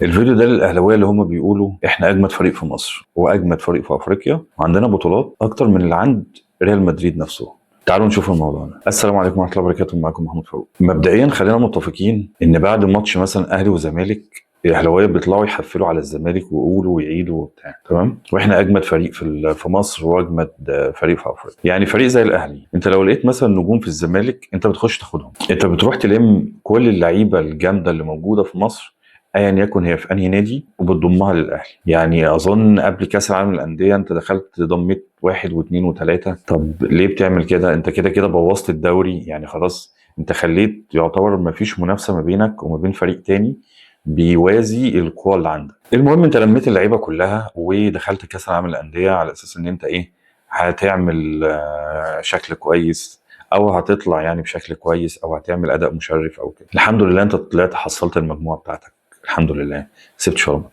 الفيديو ده للاهلاويه اللي هم بيقولوا احنا اجمد فريق في مصر واجمد فريق في افريقيا وعندنا بطولات اكتر من اللي عند ريال مدريد نفسه. تعالوا نشوف الموضوع ده. السلام عليكم ورحمه الله وبركاته، معاكم محمود فاروق. مبدئيا خلينا متفقين ان بعد ماتش مثلا اهلي وزمالك الاهلاويه بيطلعوا يحفلوا على الزمالك ويقولوا ويعيدوا وبتاع، تمام؟ واحنا اجمد فريق في مصر واجمد فريق في افريقيا. يعني فريق زي الاهلي، انت لو لقيت مثلا نجوم في الزمالك انت بتخش تاخدهم، انت بتروح تلم كل اللعيبه الجامده اللي موجوده في مصر ايا يكن هي في انهي نادي وبتضمها للاهلي. يعني اظن قبل كاس العالم للانديه انت دخلت ضميت واحد واثنين وثلاثه. طب ليه بتعمل كده؟ انت كده كده بوظت الدوري، يعني خلاص انت خليت يعتبر ما فيش منافسه ما بينك وما بين فريق تاني بيوازي القوى اللي عندك. المهم انت لميت اللعيبه كلها ودخلت كاس العالم للانديه على اساس ان انت ايه، هتعمل شكل كويس او هتطلع يعني بشكل كويس او هتعمل اداء مشرف او كده. الحمد لله انت طلعت حصلت المجموعه بتاعتك، الحمد لله، سبت شرم.